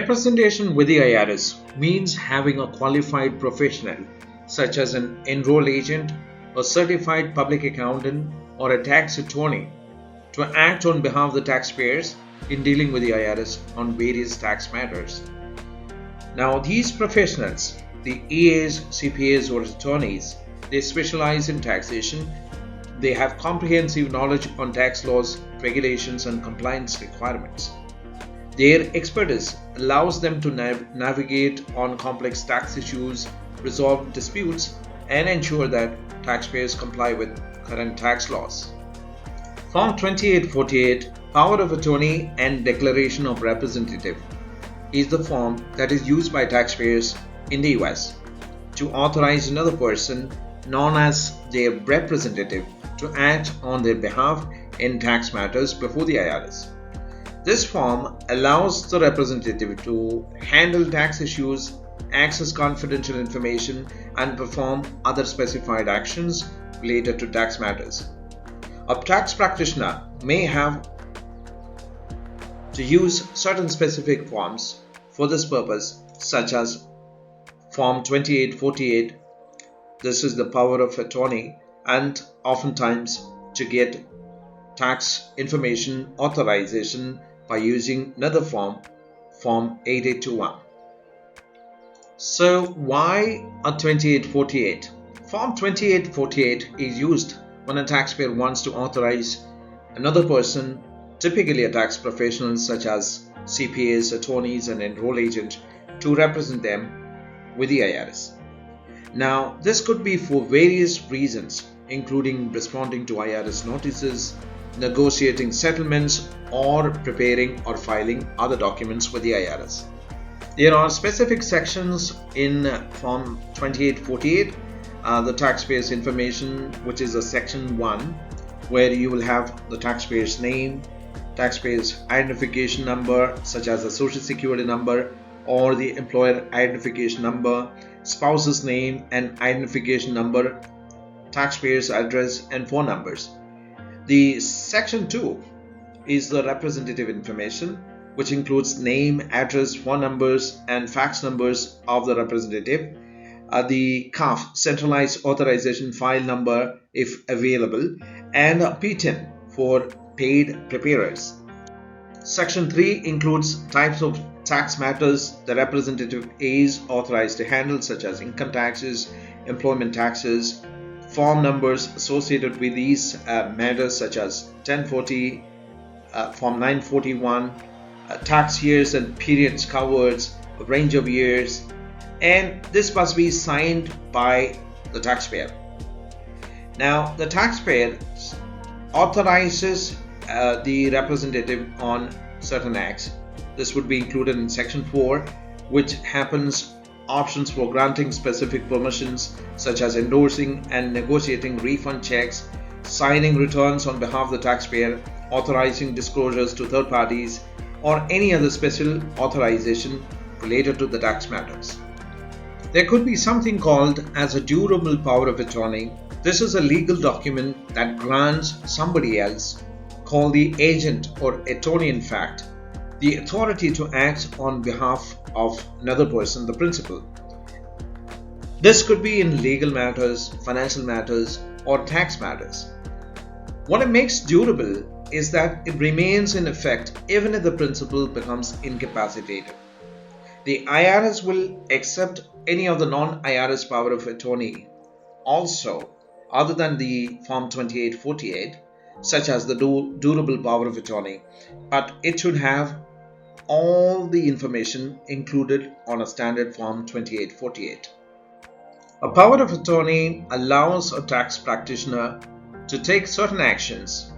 Representation with the IRS means having a qualified professional, such as an enrolled agent, a certified public accountant, or a tax attorney, to act on behalf of the taxpayers in dealing with the IRS on various tax matters. Now, these professionals, the EAs, CPAs, or attorneys, they specialize in taxation. They have comprehensive knowledge on tax laws, regulations, and compliance requirements. Their expertise allows them to navigate on complex tax issues, resolve disputes, and ensure that taxpayers comply with current tax laws. Form 2848, Power of Attorney and Declaration of Representative, is the form that is used by taxpayers in the US to authorize another person, known as their representative, to act on their behalf in tax matters before the IRS. This form allows the representative to handle tax issues, access confidential information, and perform other specified actions related to tax matters. A tax practitioner may have to use certain specific forms for this purpose, such as Form 2848. This is the power of attorney, and oftentimes to get tax information authorization by using another form, Form 8821. So why a 2848? Form 2848 is used when a taxpayer wants to authorize another person, typically a tax professional such as CPAs, attorneys, and enrolled agent, to represent them with the IRS. Now, this could be for various reasons, including responding to IRS notices, negotiating settlements, or preparing or filing other documents with the IRS. There are specific sections in Form 2848, the taxpayer's information, which is a section 1, where you will have the taxpayer's name, taxpayer's identification number, such as the social security number or the employer identification number, spouse's name and identification number, taxpayer's address and phone numbers. The section 2 is the representative information, which includes name, address, phone numbers, and fax numbers of the representative, the CAF, centralized authorization file number if available, and a PTIN for paid preparers. Section 3 includes types of tax matters the representative is authorized to handle, such as income taxes, employment taxes, form numbers associated with these matters, such as 1040, Form 941, tax years and periods covered, a range of years, and this must be signed by the taxpayer. Now, the taxpayer authorizes the representative on certain acts. This would be included in Section 4, which happens options for granting specific permissions, such as endorsing and negotiating refund checks, signing returns on behalf of the taxpayer, authorizing disclosures to third parties, or any other special authorization related to the tax matters. There could be something called as a durable power of attorney. This is a legal document that grants somebody else, called the agent or attorney in fact, the authority to act on behalf of another person, the principal. This could be in legal matters, financial matters, or tax matters. What it makes durable is that it remains in effect even if the principal becomes incapacitated. The IRS will accept any of the non-IRS power of attorney also, other than the Form 2848, such as the durable power of attorney, but it should have all the information included on a standard Form 2848. A power of attorney allows a tax practitioner to take certain actions.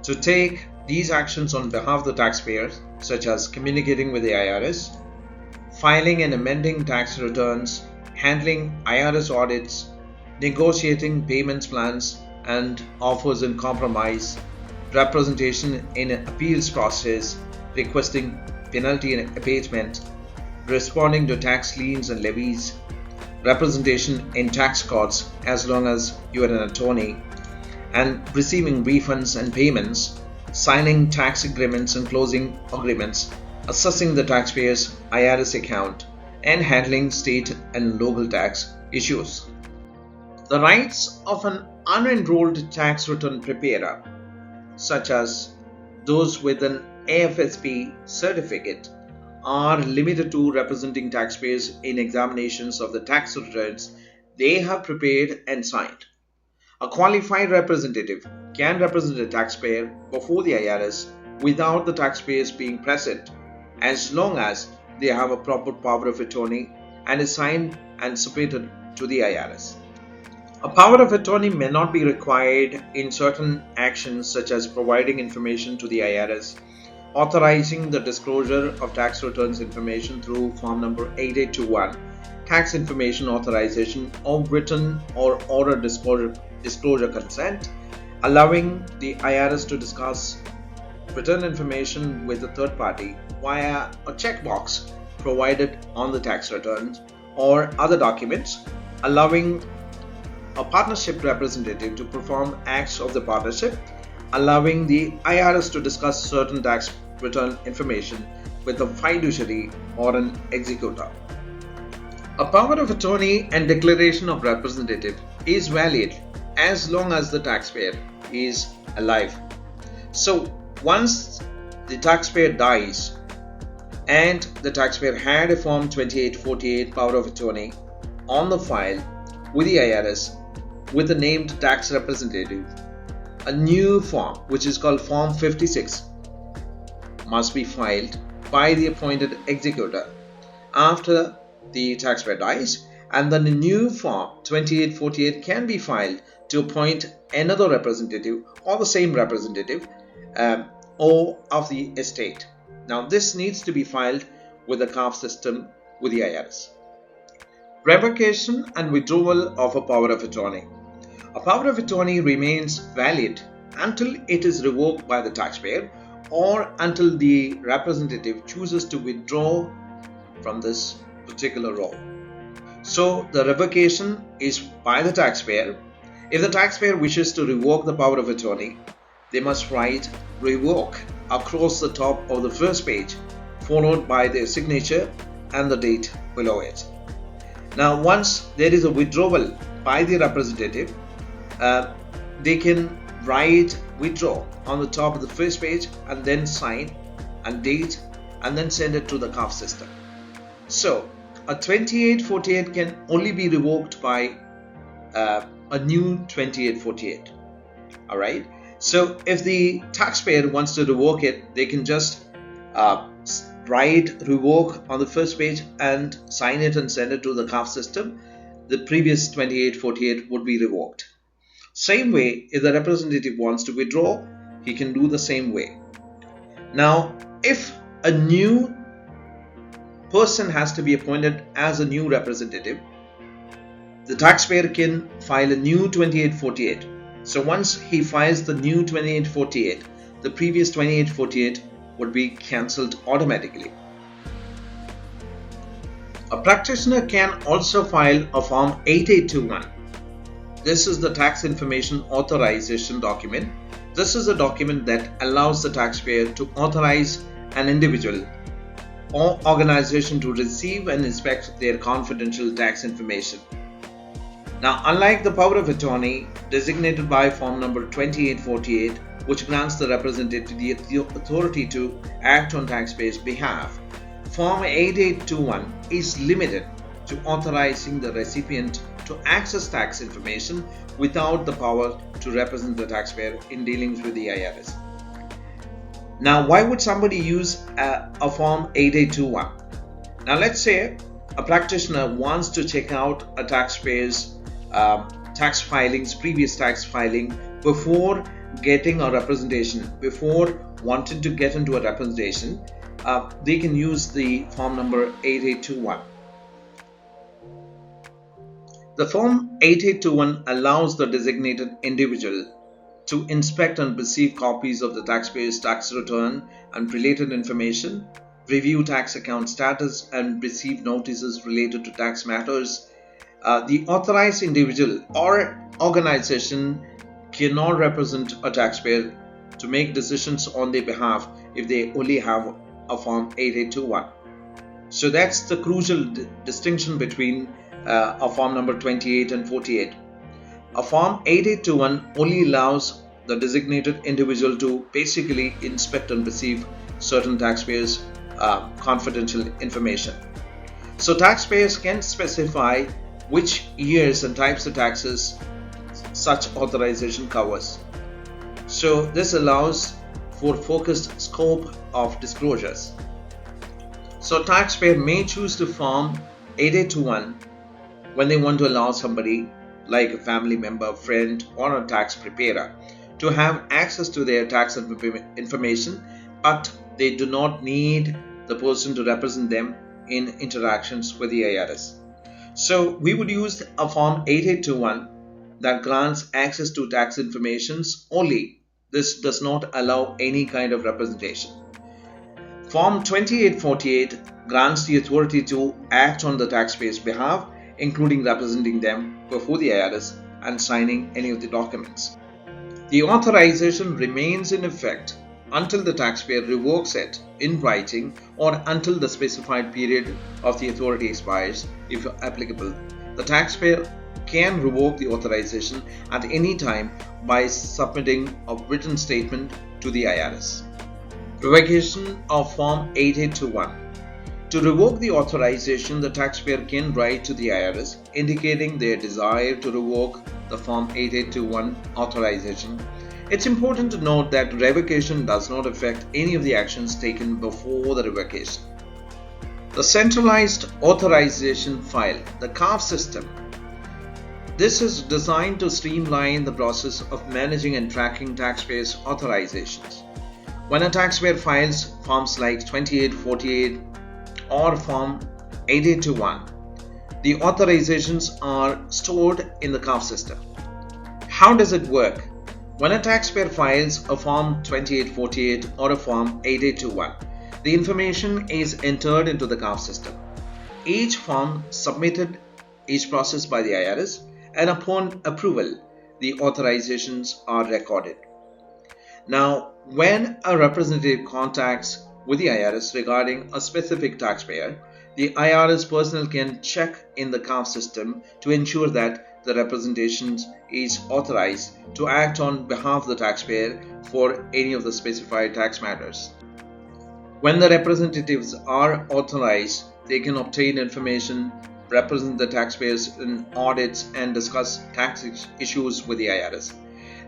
To take these actions on behalf of the taxpayer, such as communicating with the IRS, filing and amending tax returns, handling IRS audits, negotiating payments plans and offers in compromise, representation in an appeals process, requesting penalty and abatement, responding to tax liens and levies, representation in tax courts as long as you are an attorney, and receiving refunds and payments, signing tax agreements and closing agreements, assessing the taxpayer's IRS account, and handling state and local tax issues. The rights of an unenrolled tax return preparer, such as those with an AFSP certificate, are limited to representing taxpayers in examinations of the tax returns they have prepared and signed. A qualified representative can represent a taxpayer before the IRS without the taxpayers being present, as long as they have a proper power of attorney and is signed and submitted to the IRS. A power of attorney may not be required in certain actions, such as providing information to the IRS, authorizing the disclosure of tax returns information through Form number 8821, tax information authorization, or written or oral disclosure consent, allowing the IRS to discuss return information with a third party via a checkbox provided on the tax returns or other documents, allowing a partnership representative to perform acts of the partnership, allowing the IRS to discuss certain tax return information with a fiduciary or an executor. A power of attorney and declaration of representative is valid as long as the taxpayer is alive. So once the taxpayer dies and the taxpayer had a Form 2848 power of attorney on the file with the IRS with the named tax representative, a new form, which is called Form 56, must be filed by the appointed executor after the taxpayer dies, and then a new Form 2848 can be filed to appoint another representative or the same representative or of the estate. Now this needs to be filed with the CAF system with the IRS. Revocation and withdrawal of a power of attorney. A power of attorney remains valid until it is revoked by the taxpayer or until the representative chooses to withdraw from this particular role. So the revocation is by the taxpayer. If the taxpayer wishes to revoke the power of attorney, they must write revoke across the top of the first page, followed by their signature and the date below it. Now once there is a withdrawal by the representative, they can write withdraw on the top of the first page and then sign and date and then send it to the CAF system. So a 2848 can only be revoked by a new 2848. Alright, so if the taxpayer wants to revoke it, they can just write revoke on the first page and sign it and send it to the CAF system. The previous 2848 would be revoked. Same way, if the representative wants to withdraw, he can do the same way. Now, if a new person has to be appointed as a new representative, the taxpayer can file a new 2848. So once he files the new 2848, the previous 2848 would be cancelled automatically. A practitioner can also file a Form 8821. This is the tax information authorization document. This is a document that allows the taxpayer to authorize an individual or organization to receive and inspect their confidential tax information. Now, unlike the power of attorney designated by Form number 2848, which grants the representative the authority to act on taxpayers' behalf, Form 8821 is limited to authorizing the recipient to access tax information without the power to represent the taxpayer in dealings with the IRS. Now, why would somebody use a Form 8821? Now, let's say a practitioner wants to check out a taxpayer's tax filings, previous tax filing, before getting a representation, before wanting to get into a representation. They can use the Form number 8821. The Form 8821 allows the designated individual to inspect and receive copies of the taxpayer's tax return and related information, review tax account status, and receive notices related to tax matters. The authorized individual or organization cannot represent a taxpayer to make decisions on their behalf if they only have a Form 8821. So that's the crucial distinction between a form number 28 and 48. A Form 8821 only allows the designated individual to basically inspect and receive certain taxpayers' confidential information. So taxpayers can specify which years and types of taxes such authorization covers. So this allows for focused scope of disclosures. So taxpayer may choose to Form 8821 when they want to allow somebody like a family member, friend, or a tax preparer to have access to their tax information, but they do not need the person to represent them in interactions with the IRS. So we would use a Form 8821 that grants access to tax informations only. This does not allow any kind of representation. Form 2848 grants the authority to act on the taxpayer's behalf, including representing them before the IRS and signing any of the documents. The authorization remains in effect until the taxpayer revokes it in writing or until the specified period of the authority expires, if applicable. The taxpayer can revoke the authorization at any time by submitting a written statement to the IRS. Revocation of Form 8821. To revoke the authorization, the taxpayer can write to the IRS indicating their desire to revoke the Form 8821 authorization. It's important to note that revocation does not affect any of the actions taken before the revocation. The centralized authorization file, the CARF system. This is designed to streamline the process of managing and tracking taxpayers' authorizations. When a taxpayer files forms like 2848 or Form 8821, the authorizations are stored in the CARF system. How does it work? When a taxpayer files a Form 2848 or a Form 8821, the information is entered into the CARF system. Each form submitted is processed by the IRS, and upon approval, the authorizations are recorded. Now, when a representative contacts with the IRS regarding a specific taxpayer, the IRS personnel can check in the CARF system to ensure that the representation is authorized to act on behalf of the taxpayer for any of the specified tax matters. When the representatives are authorized, they can obtain information, represent the taxpayers in audits, and discuss tax issues with the IRS.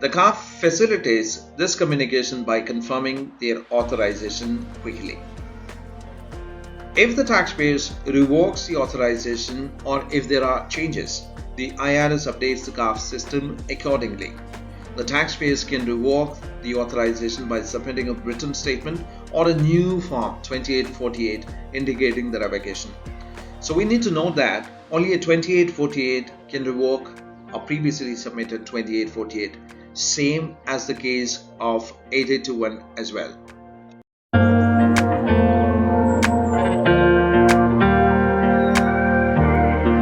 The CARF facilitates this communication by confirming their authorization quickly. If the taxpayer revokes the authorization or if there are changes, the IRS updates the CARF system accordingly. The taxpayers can revoke the authorization by submitting a written statement or a new Form 2848 indicating the revocation. So we need to note that only a 2848 can revoke a previously submitted 2848, same as the case of 8821 as well.